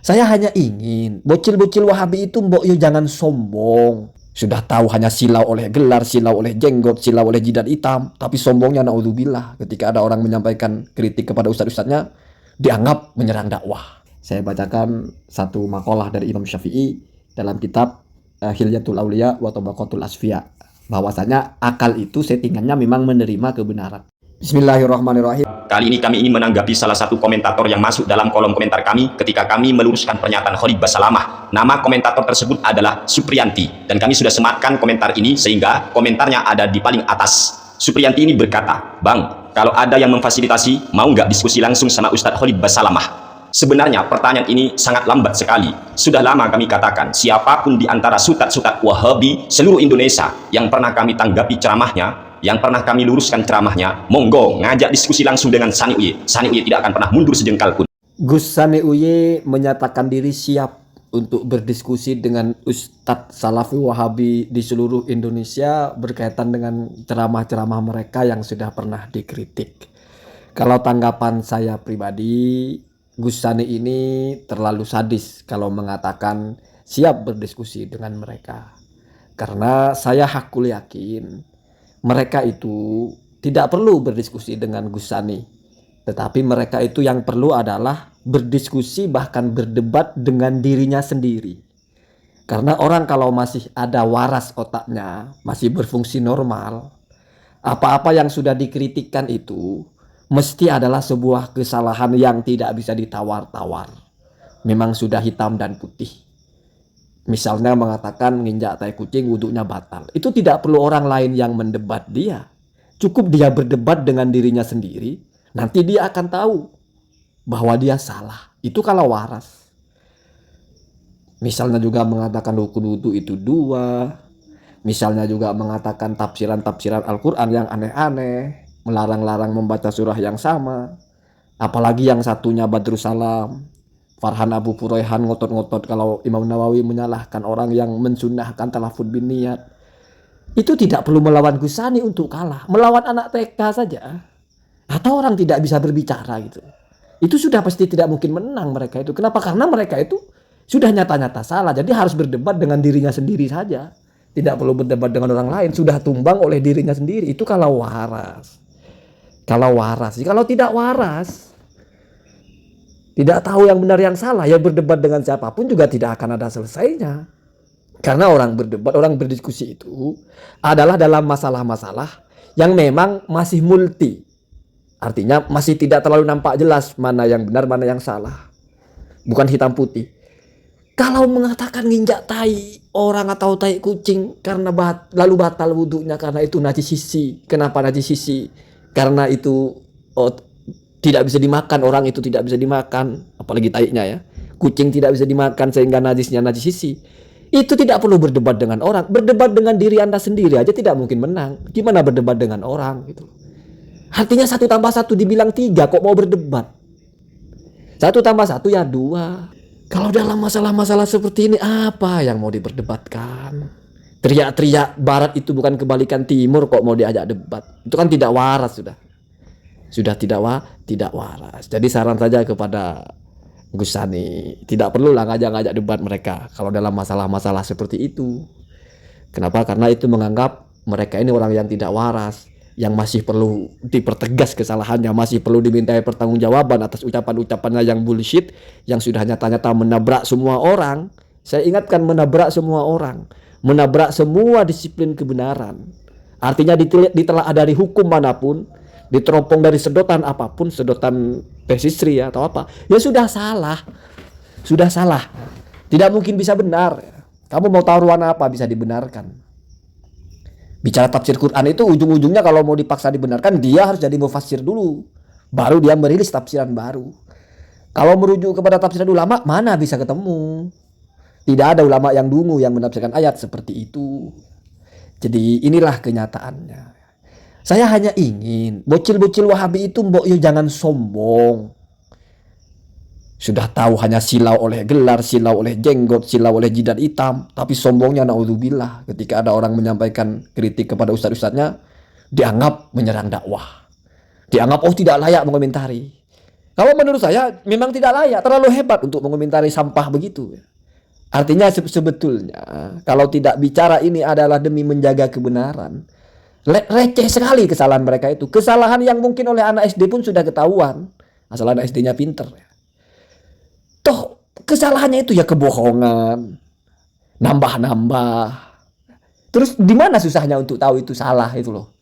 Saya hanya ingin bocil-bocil Wahabi itu mbok yo jangan sombong. Sudah tahu hanya silau oleh gelar, silau oleh jenggot, silau oleh jidat hitam. Tapi sombongnya naudzubillah ketika ada orang menyampaikan kritik kepada ustadz-ustadznya, dianggap menyerang dakwah. Saya bacakan satu makalah dari Imam Syafi'i dalam kitab Hilyatul Auliya wa Tabaqatul Asfiya. Bahwasanya akal itu settingannya memang menerima kebenaran. Bismillahirrahmanirrahim. Kali ini kami ingin menanggapi salah satu komentator yang masuk dalam kolom komentar kami ketika kami meluruskan pernyataan Khalid Basalamah. Nama komentator tersebut adalah Supriyanti, dan kami sudah sematkan komentar ini sehingga komentarnya ada di paling atas. Supriyanti ini berkata, "Bang, kalau ada yang memfasilitasi, mau nggak diskusi langsung sama Ustadz Khalid Basalamah?" Sebenarnya pertanyaan ini sangat lambat sekali. Sudah lama kami katakan, siapapun di antara sutat-sutat Wahabi seluruh Indonesia yang pernah kami tanggapi ceramahnya, yang pernah kami luruskan ceramahnya, monggo ngajak diskusi langsung dengan Sani Uye. Sani Uye tidak akan pernah mundur sejengkal pun. Gus Sani Uye menyatakan diri siap untuk berdiskusi dengan Ustadz Salafi Wahabi di seluruh Indonesia berkaitan dengan ceramah-ceramah mereka yang sudah pernah dikritik. Kalau tanggapan saya pribadi, Gus Sani ini terlalu sadis kalau mengatakan siap berdiskusi dengan mereka. Karena saya hakul yakin mereka itu tidak perlu berdiskusi dengan Gus Sani. Tetapi mereka itu yang perlu adalah berdiskusi bahkan berdebat dengan dirinya sendiri. Karena orang kalau masih ada waras otaknya, masih berfungsi normal, apa-apa yang sudah dikritikkan itu mesti adalah sebuah kesalahan yang tidak bisa ditawar-tawar. Memang sudah hitam dan putih. Misalnya mengatakan nginjak tai kucing wudhunya batal. Itu tidak perlu orang lain yang mendebat dia. Cukup dia berdebat dengan dirinya sendiri. Nanti dia akan tahu bahwa dia salah. Itu kalau waras. Misalnya juga mengatakan rukun wudhu itu 2. Misalnya juga mengatakan tafsiran-tafsiran Al-Quran yang aneh-aneh. Melarang-larang membaca surah yang sama. Apalagi yang satunya Badrussalam, Farhan Abu Furaihan ngotot-ngotot kalau Imam Nawawi menyalahkan orang yang mensunnahkan talafud bin niat. Itu tidak perlu melawan Gus Sani untuk kalah. Melawan anak TK saja. Atau orang tidak bisa berbicara gitu. Itu sudah pasti tidak mungkin menang mereka itu. Kenapa? Karena mereka itu sudah nyata-nyata salah. Jadi harus berdebat dengan dirinya sendiri saja. Tidak perlu berdebat dengan orang lain. Sudah tumbang oleh dirinya sendiri. Itu kalau waras. Kalau waras, kalau tidak waras, tidak tahu yang benar yang salah, ya berdebat dengan siapapun juga tidak akan ada selesainya. Karena orang berdebat, orang berdiskusi itu adalah dalam masalah-masalah yang memang masih multi. Artinya masih tidak terlalu nampak jelas mana yang benar, mana yang salah. Bukan hitam putih. Kalau mengatakan nginjak tai orang atau tai kucing karena lalu batal wudhunya karena itu najis sisi. Kenapa najis sisi? Karena itu tidak bisa dimakan, orang itu tidak bisa dimakan, apalagi taiknya ya. Kucing tidak bisa dimakan sehingga najisnya najis sisi. Itu tidak perlu berdebat dengan orang. Berdebat dengan diri Anda sendiri aja tidak mungkin menang. Gimana berdebat dengan orang gitu. Artinya 1 tambah 1 dibilang 3, kok mau berdebat? 1 tambah 1 ya 2. Kalau dalam masalah-masalah seperti ini apa yang mau diperdebatkan? Teriak-teriak barat itu bukan kebalikan timur kok mau diajak debat. Itu kan tidak waras sudah. Sudah tidak waras. Jadi saran saja kepada Gus Sani, tidak perlulah ngajak-ngajak debat mereka kalau dalam masalah-masalah seperti itu. Kenapa? Karena itu menganggap mereka ini orang yang tidak waras, yang masih perlu dipertegas kesalahannya, masih perlu dimintai pertanggungjawaban atas ucapan-ucapannya yang bullshit, yang sudah nyata-nyata menabrak semua orang. Saya ingatkan, menabrak semua orang. Menabrak semua disiplin kebenaran. Artinya ditelaah dari hukum manapun, diteropong dari sedotan apapun, sedotan pesisri atau apa, ya sudah salah. Sudah salah. Tidak mungkin bisa benar. Kamu mau taruhan apa bisa dibenarkan? Bicara tafsir Quran itu ujung-ujungnya kalau mau dipaksa dibenarkan, dia harus jadi mufassir dulu. Baru dia merilis tafsiran baru. Kalau merujuk kepada tafsiran ulama, mana bisa ketemu? Tidak ada ulama yang dungu yang menafsirkan ayat seperti itu. Jadi inilah kenyataannya. Saya hanya ingin bocil-bocil Wahabi itu mbok yo jangan sombong. Sudah tahu hanya silau oleh gelar, silau oleh jenggot, silau oleh jidat hitam. Tapi sombongnya naudzubillah ketika ada orang menyampaikan kritik kepada ustadz-ustadznya, dianggap menyerang dakwah. Dianggap tidak layak mengomentari. Kalau menurut saya memang tidak layak, terlalu hebat untuk mengomentari sampah begitu. Artinya sebetulnya kalau tidak bicara ini adalah demi menjaga kebenaran, receh sekali kesalahan mereka itu. Kesalahan yang mungkin oleh anak SD pun sudah ketahuan, asal anak SD-nya pinter. Toh kesalahannya itu ya kebohongan, nambah-nambah. Terus di mana susahnya untuk tahu itu salah itu loh.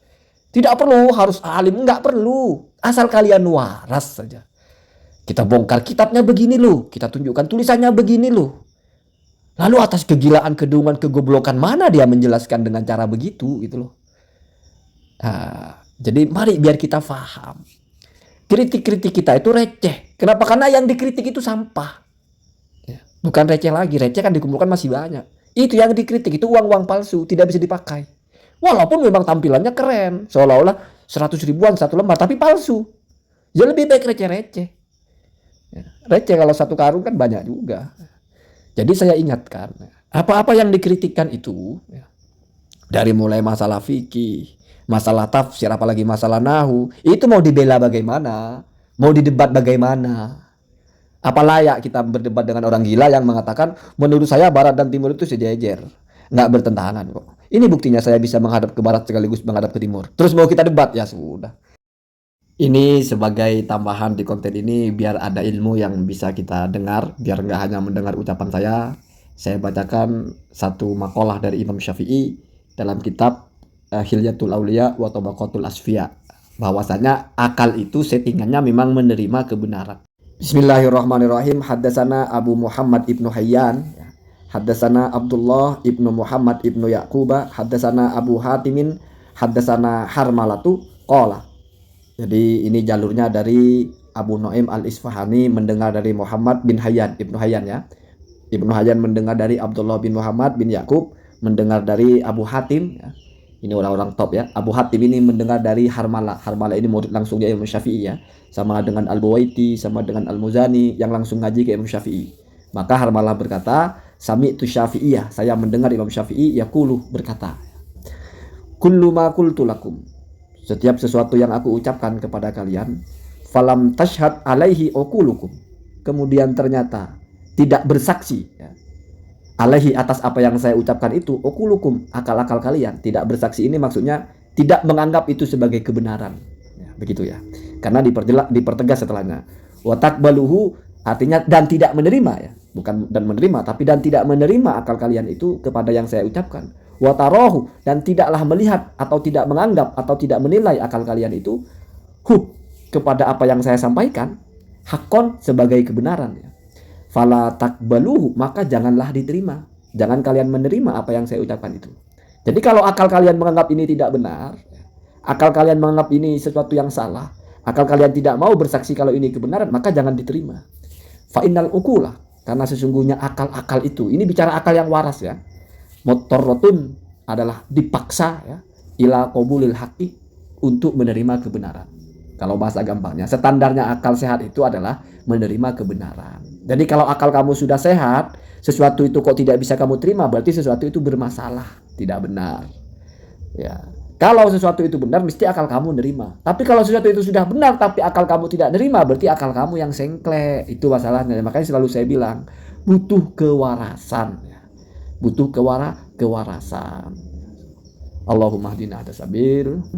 Tidak perlu harus alim, nggak perlu. Asal kalian waras saja. Kita bongkar kitabnya begini loh, kita tunjukkan tulisannya begini loh. Lalu atas kegilaan, kedungan, kegoblokan mana dia menjelaskan dengan cara begitu gitu loh. Nah, jadi mari biar kita paham. Kritik-kritik kita itu receh. Kenapa? Karena yang dikritik itu sampah. Bukan receh lagi, receh kan dikumpulkan masih banyak. Itu yang dikritik itu uang-uang palsu, tidak bisa dipakai. Walaupun memang tampilannya keren, seolah-olah 100 ribuan satu lembar, tapi palsu. Ya lebih baik receh-receh. Receh kalau satu karung kan banyak juga. Jadi saya ingatkan, apa-apa yang dikritikkan itu, dari mulai masalah fikih, masalah tafsir, apalagi masalah nahu, itu mau dibela bagaimana, mau didebat bagaimana. Apa layak kita berdebat dengan orang gila yang mengatakan menurut saya barat dan timur itu sejajar, nggak bertentangan kok. Ini buktinya saya bisa menghadap ke barat sekaligus menghadap ke timur. Terus mau kita debat, ya sudah. Ini sebagai tambahan di konten ini biar ada ilmu yang bisa kita dengar, biar nggak hanya mendengar ucapan saya. Saya bacakan satu makalah dari Imam Syafi'i dalam kitab Hilyatul Auliya wa Tabaqatul Asfiya, bahwasanya akal itu settingannya memang menerima kebenaran. Bismillahirrahmanirrahim. Haddasana Abu Muhammad ibnu Hayyan, haddasana Abdullah ibnu Muhammad ibnu Yaquba, haddasana Abu Hatimin, haddasana Harmalatu qala. Jadi ini jalurnya dari Abu Nuaim al-Isfahani mendengar dari Muhammad bin Hayyan, Ibnu Hayyan ya. Ibnu Hayyan mendengar dari Abdullah bin Muhammad bin Yakub, mendengar dari Abu Hatim ya. Ini orang-orang top ya. Abu Hatim ini mendengar dari Harmalah. Harmalah ini murid langsung dia Imam Syafi'i ya. Sama dengan Al-Buwaiti, sama dengan Al-Muzani yang langsung ngaji ke Imam Syafi'i. Maka Harmalah berkata, Sami'tu Syafi'iyah, saya mendengar Imam Syafi'i yaqulu berkata, kullu ma qultu lakum, setiap sesuatu yang aku ucapkan kepada kalian, falam tashhad alaihi uqulukum, kemudian ternyata tidak bersaksi ya, alaihi atas apa yang saya ucapkan itu, uqulukum akal-akal kalian tidak bersaksi. Ini maksudnya tidak menganggap itu sebagai kebenaran ya, begitu ya, karena dipertegas setelahnya. Wa taqbaluhu artinya dan tidak menerima ya, bukan dan menerima tapi dan tidak menerima akal kalian itu kepada yang saya ucapkan. Watarohu dan tidaklah melihat atau tidak menganggap atau tidak menilai akal kalian itu kepada apa yang saya sampaikan hakon sebagai kebenaran ya. Fala takbaluhu, maka janganlah diterima, jangan kalian menerima apa yang saya ucapkan itu. Jadi kalau akal kalian menganggap ini tidak benar, akal kalian menganggap ini sesuatu yang salah, akal kalian tidak mau bersaksi kalau ini kebenaran, maka jangan diterima. Fa innal uqula, karena sesungguhnya akal-akal itu, ini bicara akal yang waras ya, motorotun adalah dipaksa ya, ila qabulil haqqi, untuk menerima kebenaran. Kalau bahasa gampangnya, standarnya akal sehat itu adalah menerima kebenaran. Jadi kalau akal kamu sudah sehat, sesuatu itu kok tidak bisa kamu terima, berarti sesuatu itu bermasalah, tidak benar. Ya. Kalau sesuatu itu benar, mesti akal kamu nerima. Tapi kalau sesuatu itu sudah benar, tapi akal kamu tidak nerima, berarti akal kamu yang sengklek. Itu masalahnya. Makanya selalu saya bilang, butuh kewarasan. Butuh kewarasan. Allahumma hdina hadasabil.